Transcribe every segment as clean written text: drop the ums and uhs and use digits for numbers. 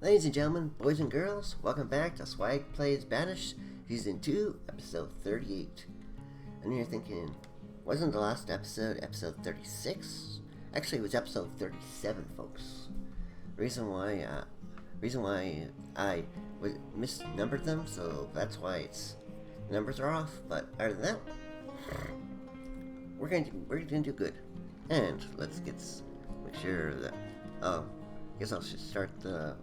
Ladies and gentlemen, boys and girls, welcome back to Swag Plays Banished, Season 2, Episode 38. And you're thinking, wasn't the last episode episode 36? Actually, it was episode 37, folks. Reason why I misnumbered them, so that's why the numbers are off. But other than that, we're gonna do good. And let's make sure that I guess I'll just start the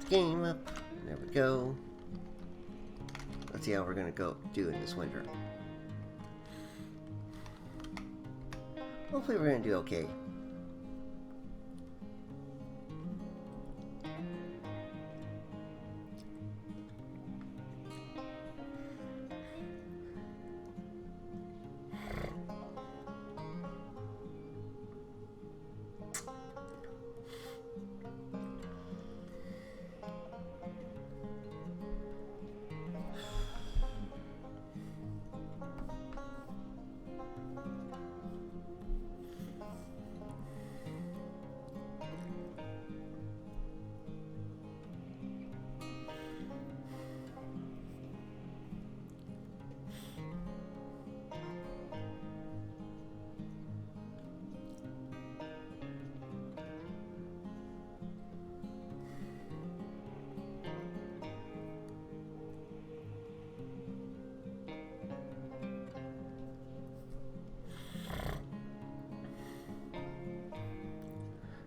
game up. There we go. Let's see how we're gonna do in this winter. Hopefully we're gonna do okay.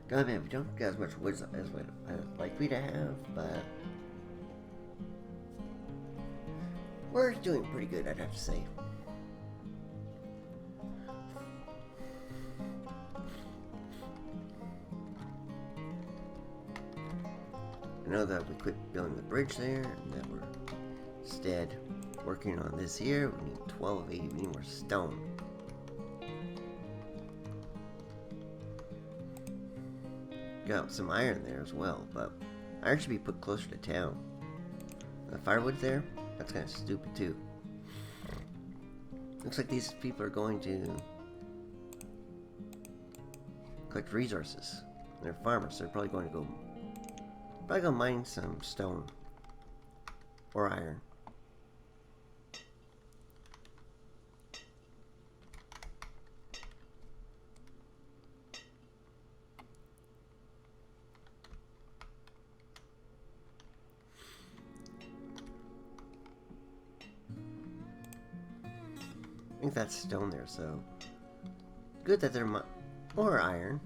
God man, we don't get as much wood as I'd like we to have, but we're doing pretty good, I'd have to say. I know that we quit building the bridge there, and that we're instead working on this here. We need 12 of 80, we need more stone. Got some iron there as well, but iron should be put closer to town. The firewood there, that's kind of stupid too. Looks like these people are going to collect resources. They're farmers, so they're probably going to go mine some stone or iron. I think that's stone there, so good that they're more iron.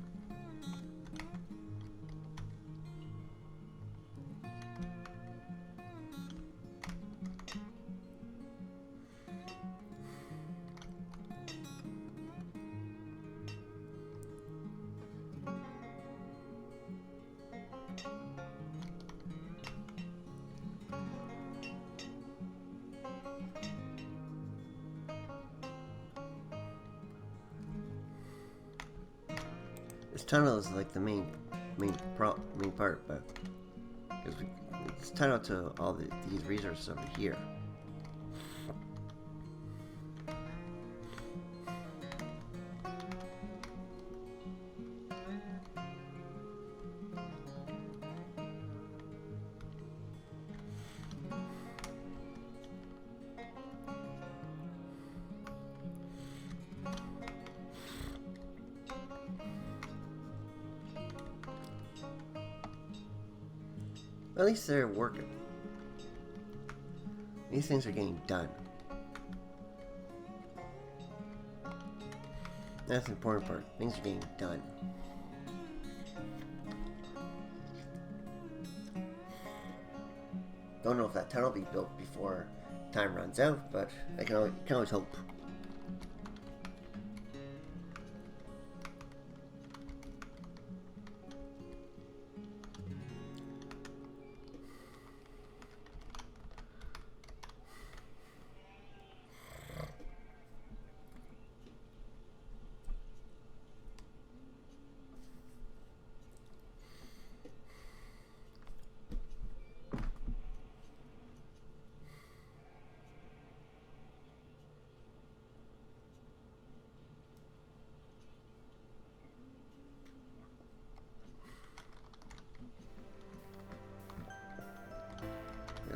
This tunnel is like the main part, but because it's tunnel to all these resources over here. At least they're working. These things are getting done. That's the important part. Things are getting done. Don't know if that tunnel will be built before time runs out, but I can always hope.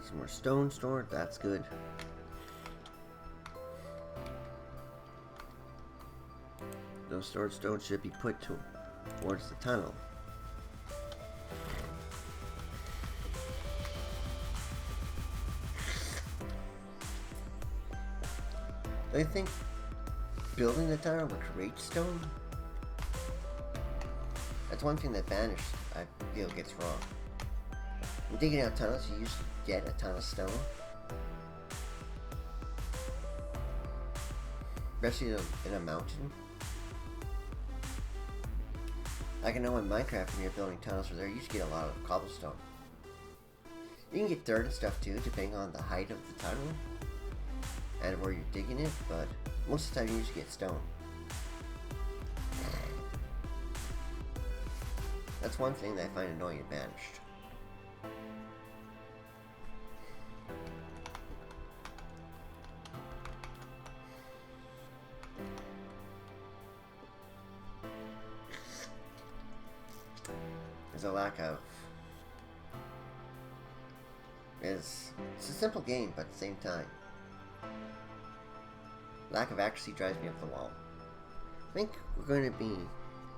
Some more stone stored, that's good. Those stored stone should be put towards the tunnel. Do you think building the tunnel would create stone? That's one thing that Banished, I feel, gets wrong. When digging out tunnels, you usually get a ton of stone. Especially in a mountain. Like I know in Minecraft when you're building tunnels for there, you usually get a lot of cobblestone. You can get dirt and stuff too, depending on the height of the tunnel and where you're digging it, but most of the time you usually get stone. That's one thing that I find annoying at Banished. There's a lack of... It's a simple game, but at the same time, lack of accuracy drives me up the wall. I think we're going to be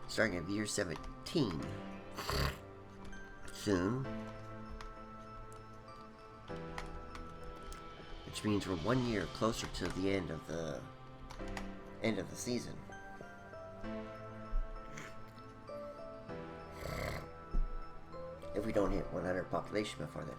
starting at year 17 soon, which means we're 1 year closer to the end of the season. If we don't hit 100 population before then.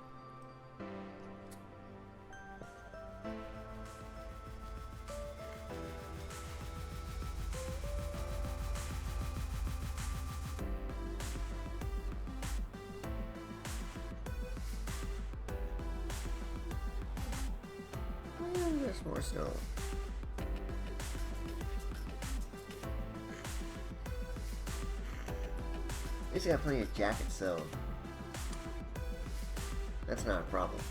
There's more snow. At least I got plenty of jackets, so that's not a problem.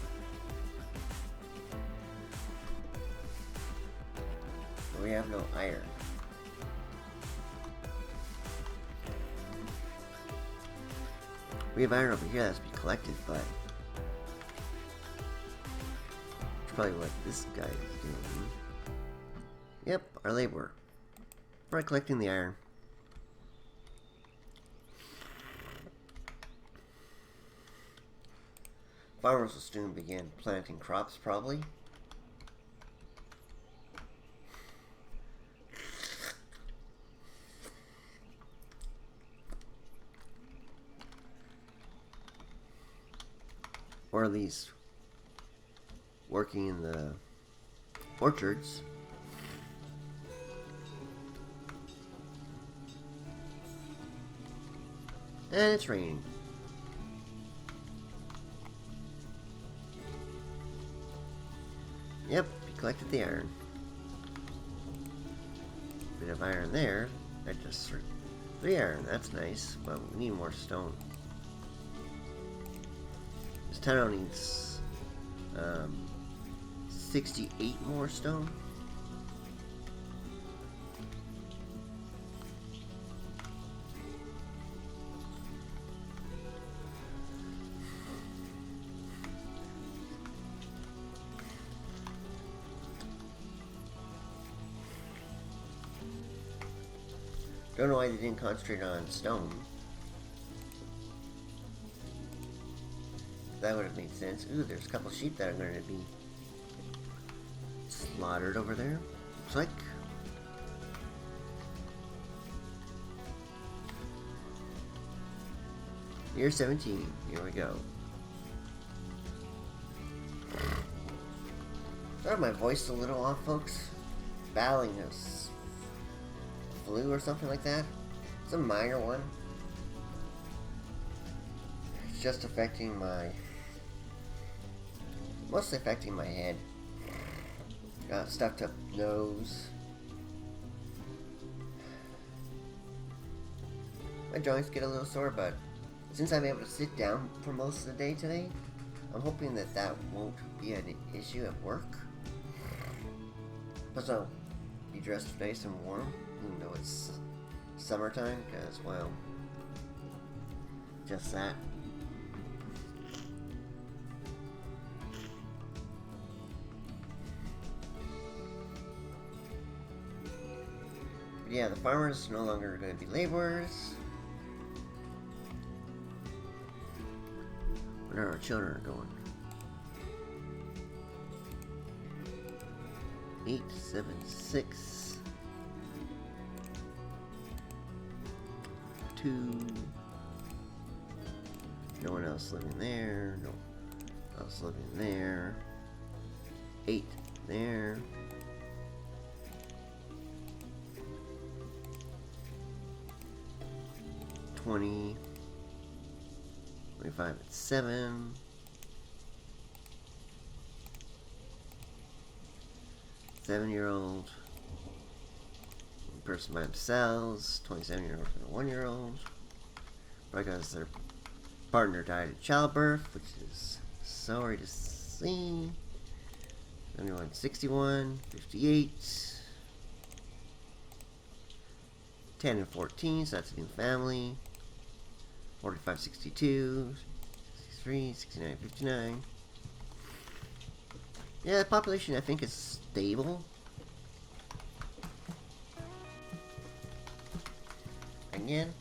But we have no iron. We have iron over here that has to be collected, but it's probably what this guy is doing. Yep, our laborer. Probably collecting the iron. Farmers will soon begin planting crops, probably. Or at least working in the orchards. And it's raining. Yep, we collected the iron. Bit of iron there. I just 3 iron, that's nice, but we need more stone. This tunnel needs 68 more stone. Don't know why they didn't concentrate on stone. That would have made sense. Ooh, there's a couple sheep that are going to be slaughtered over there. Looks like. Year 17. Here we go. Sorry, my voice is a little off, folks. Battling this flu or something like that. It's a minor one. It's just affecting mostly affecting my head. Got stuffed up nose. My joints get a little sore, but since I'm able to sit down for most of the day today, I'm hoping that that won't be an issue at work. Plus I'll be dressed nice and warm, even though it's summertime, because, well, just that. Yeah, the farmers no longer are going to be laborers. Where our children are going. 876 2. No one else living there. No one else living there. 8 there. 20. 25 at 7. 7-year-old. One person by themselves. 27-year-old and a 1-year-old. Because their partner died at childbirth, which is sorry to see. 71, 61, 58. 10 and 14, so that's a new family. 45, 62, 63, 69, 59. Yeah, the population I think is stable. Again,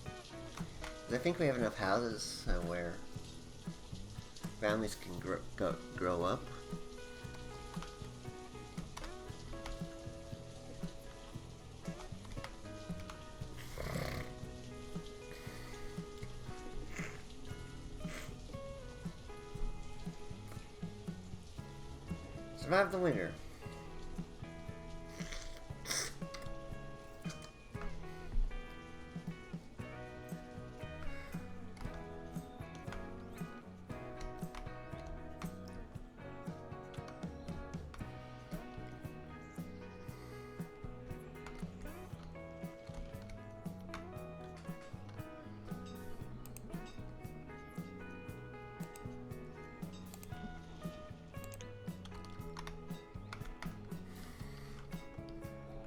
I think we have enough houses where families can grow up. Survive the winter.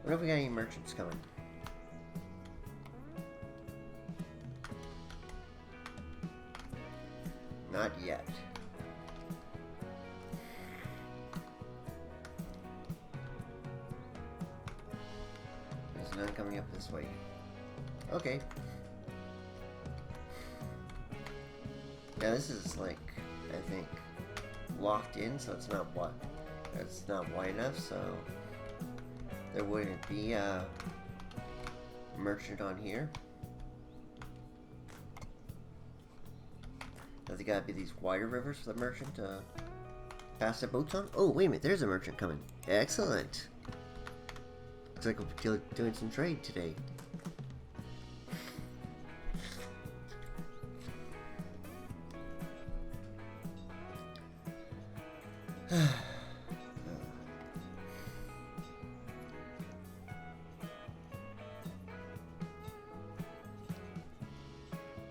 What if we got any merchants coming? Not yet. There's none coming up this way. Okay. Yeah, this is like, I think, locked in, so it's not wide enough, so there wouldn't be a merchant on here. Does it gotta be these wider rivers for the merchant to pass their boats on? Oh, wait a minute, there's a merchant coming. Excellent. Looks like we'll be doing some trade today.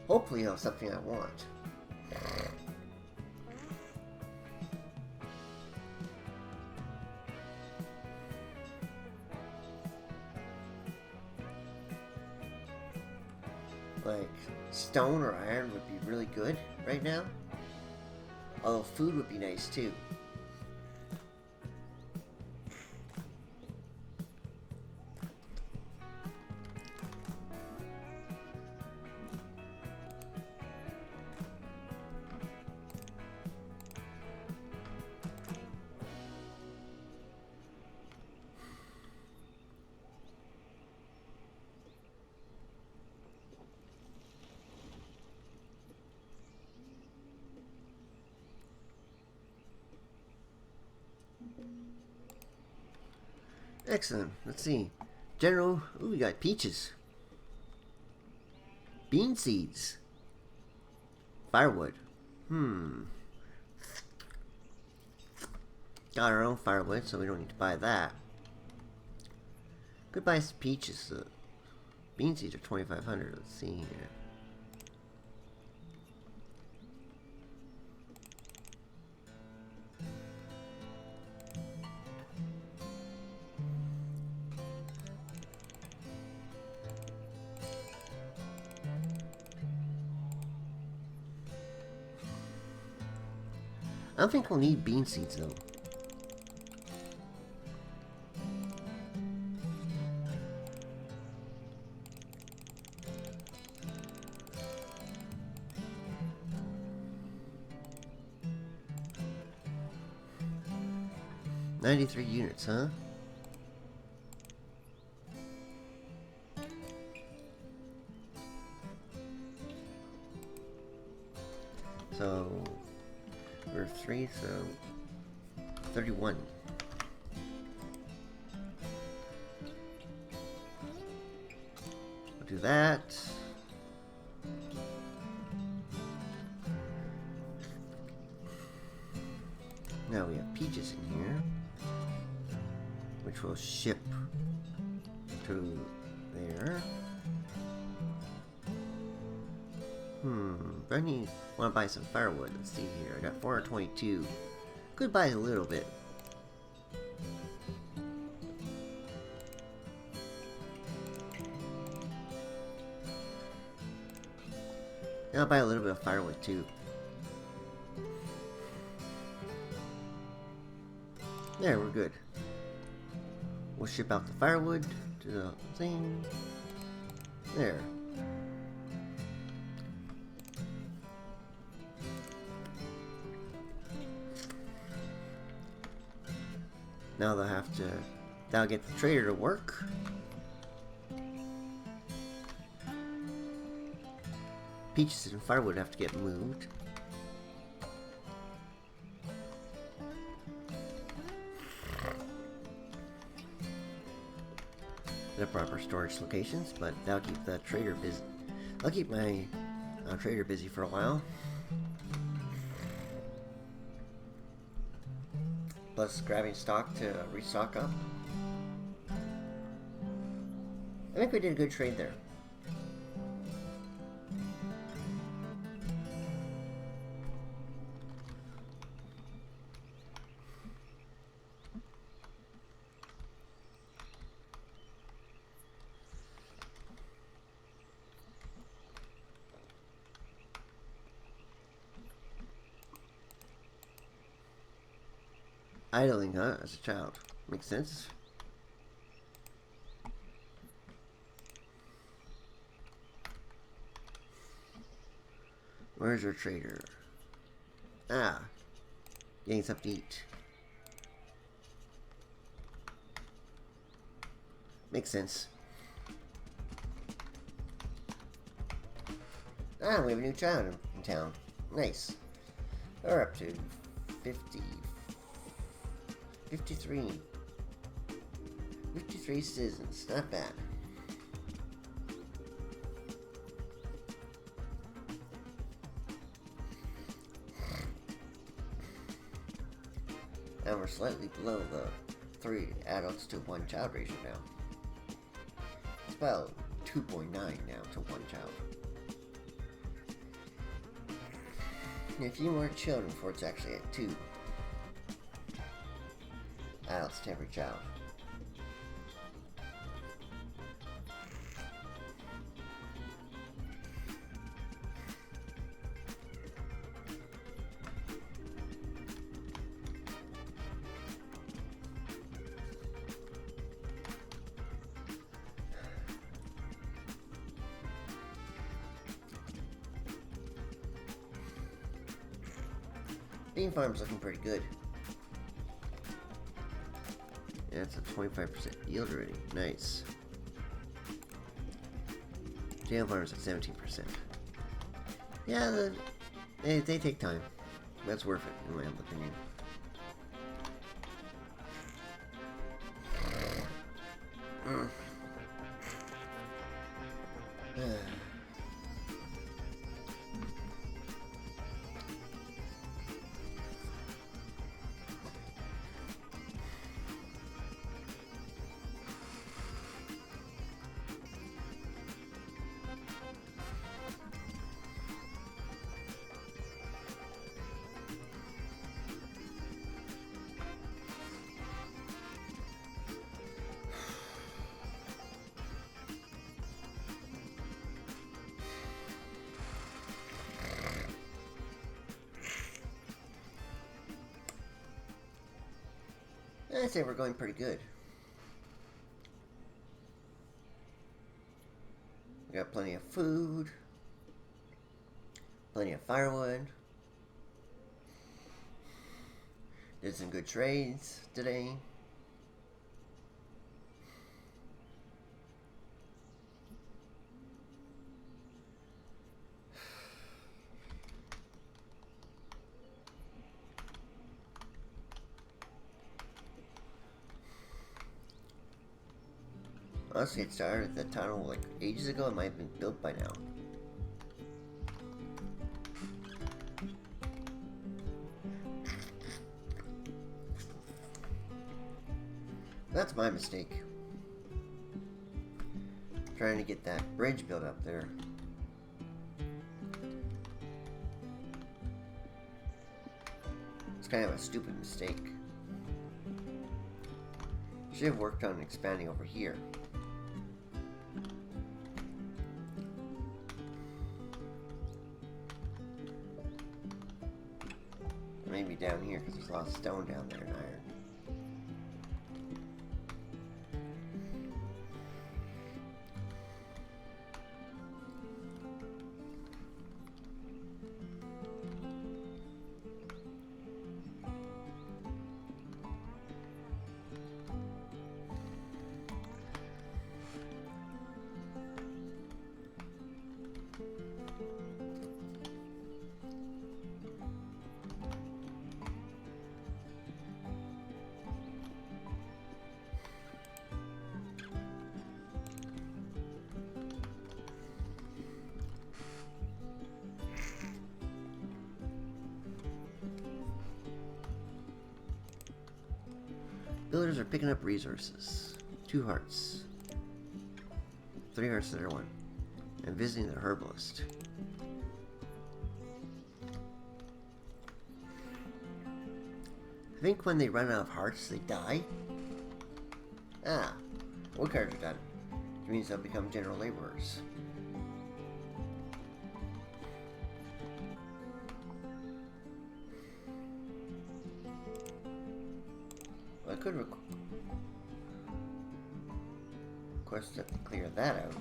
Hopefully I'll have something I want. Like, stone or iron would be really good right now. Although food would be nice too. Excellent. Let's see. General, ooh, we got peaches. Bean seeds. Firewood. Got our own firewood, so we don't need to buy that. Could buy some peaches. Bean seeds are 2,500. Let's see here. I don't think we'll need bean seeds though. 93 units, huh? So, we're 3, so 31. We'll do that. Now we have peaches in here, which will ship to there. I want to buy some firewood. Let's see here. I got 422. Could buy a little bit. I'll buy a little bit of firewood too. There, we're good. We'll ship out the firewood to the thing. There. Now that'll get the trader to work. Peaches and firewood have to get moved. The proper storage locations, but that'll keep the trader busy. I'll keep my trader busy for a while. Plus grabbing stock to restock up. I think we did a good trade there. Idling, huh? As a child. Makes sense. Where's your trader? Ah. Getting something to eat. Makes sense. Ah, we have a new child in town. Nice. We're up to 53 citizens, not bad. And we're slightly below the 3 adults to 1 child ratio now. It's about 2.9 now to 1 child. And a few more children before it's actually at 2 adults to every child. Bean farm's looking pretty good. Yeah, it's a 25% yield already. Nice. Jam farm's at 17%. Yeah, they take time. That's worth it, in my opinion. I'd say we're going pretty good. We got plenty of food, plenty of firewood. Did some good trades today. Honestly, it started the tunnel like ages ago. It might have been built by now. That's my mistake. Trying to get that bridge built up there. It's kind of a stupid mistake. Should have worked on expanding over here. Maybe down here because there's a lot of stone down there and iron. Builders are picking up resources. 2 hearts. 3 hearts to their 1. And visiting the herbalist. I think when they run out of hearts, they die. Ah, woodcards are done. Which means they'll become general laborers. I could request to clear that out.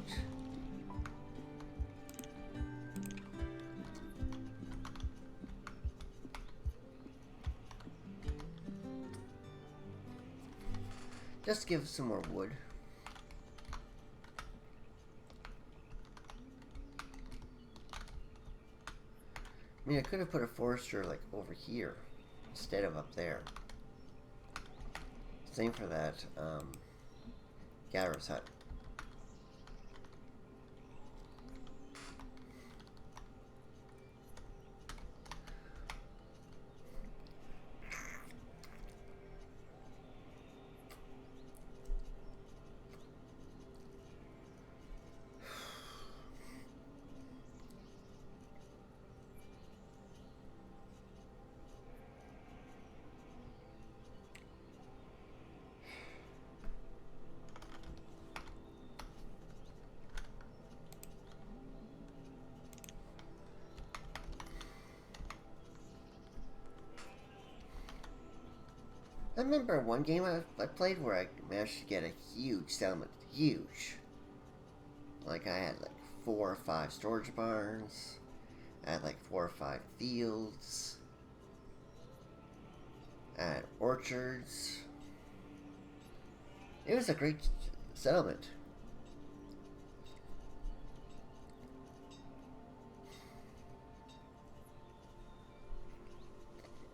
Just give some more wood. I mean, I could have put a forester like over here instead of up there. Same for that gatherer's hut. I remember one game I played where I managed to get a huge settlement. Huge. Like I had like 4 or 5 storage barns. I had like 4 or 5 fields. I had orchards. It was a great settlement.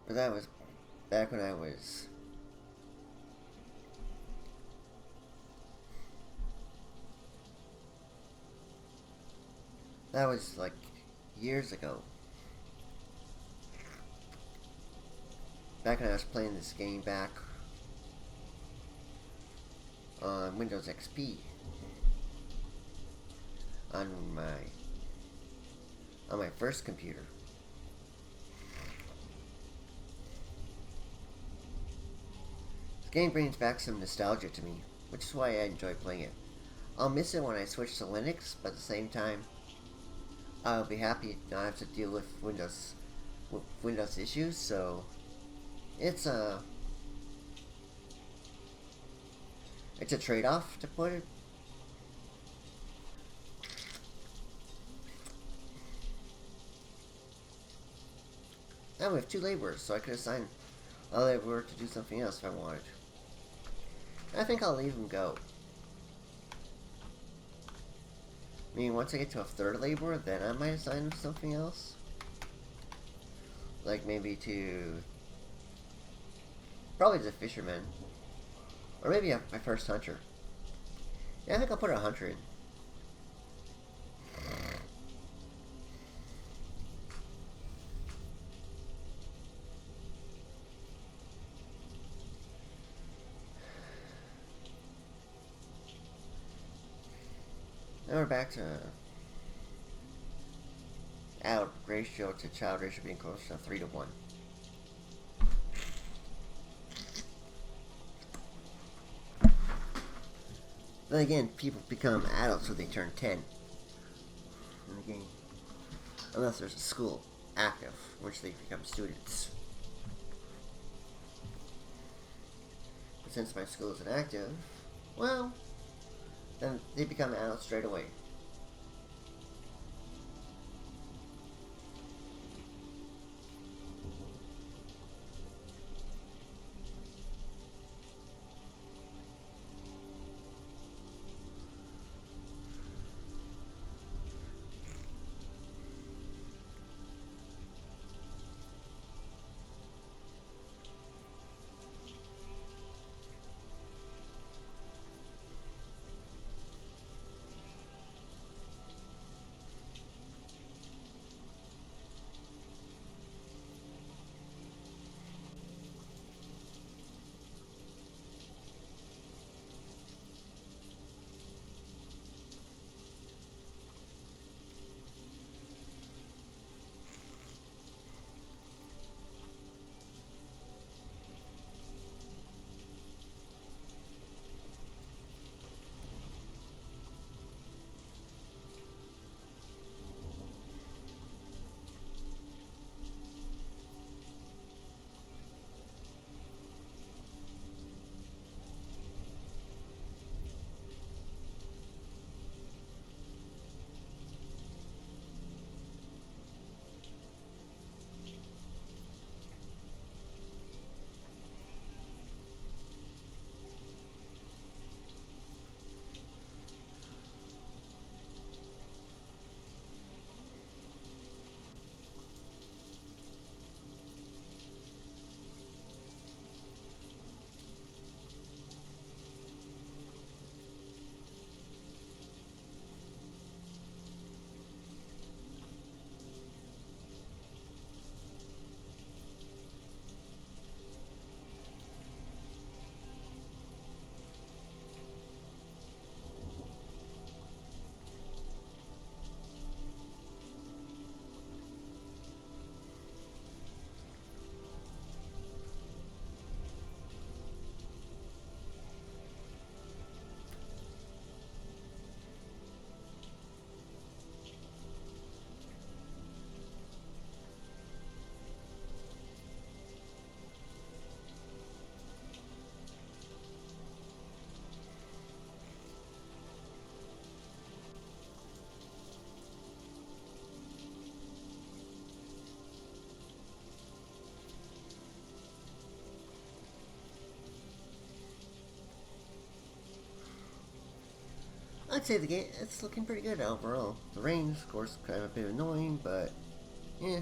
But that was back when I was... That was like years ago. Back when I was playing this game back on Windows XP. On my first computer. This game brings back some nostalgia to me, which is why I enjoy playing it. I'll miss it when I switch to Linux, but at the same time, I'll be happy not have to deal with Windows issues, so it's a trade-off to put it. Now we have 2 laborers, so I could assign I'll have work to do something else if I wanted. I think I'll leave him go. I mean, once I get to a third laborer, then I might assign him something else. Like maybe to... probably the fisherman. Or maybe my first hunter. Yeah, I think I'll put a hunter in. Now we're back to adult ratio to child ratio being close to 3 to 1. Then again, people become adults when they turn 10 in the game. Unless there's a school active, which they become students. But since my school isn't active, well, then they become adults straight away. I'd say the game, it's looking pretty good overall. The rain, of course, kind of a bit annoying, but yeah.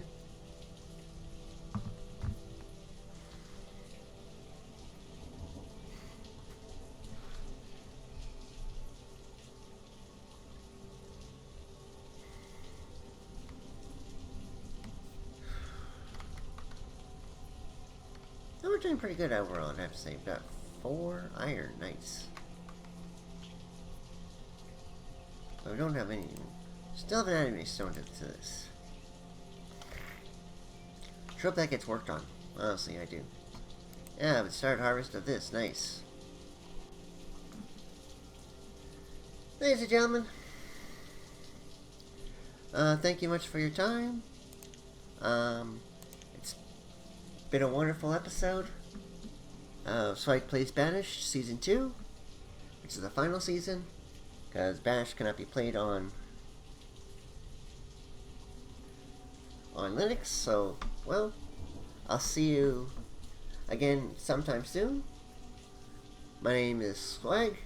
So we're doing pretty good overall, I'd have to say. We've got 4 iron, nice. But we don't have any. Still haven't added any stone to this. Sure hope that gets worked on. Honestly, I do. Yeah, but start harvest of this. Nice. Ladies and gentlemen, thank you much for your time. It's been a wonderful episode of Spike Plays Banished Season 2, which is the final season, because Banished cannot be played on Linux, so, well, I'll see you again sometime soon. My name is Swag.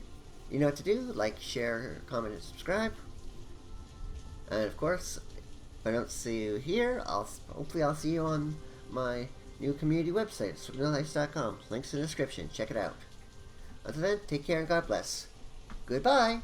You know what to do. Like, share, comment, and subscribe. And of course, if I don't see you here, hopefully I'll see you on my new community website, swimnilights.com. Links in the description. Check it out. Until then, take care and God bless. Goodbye!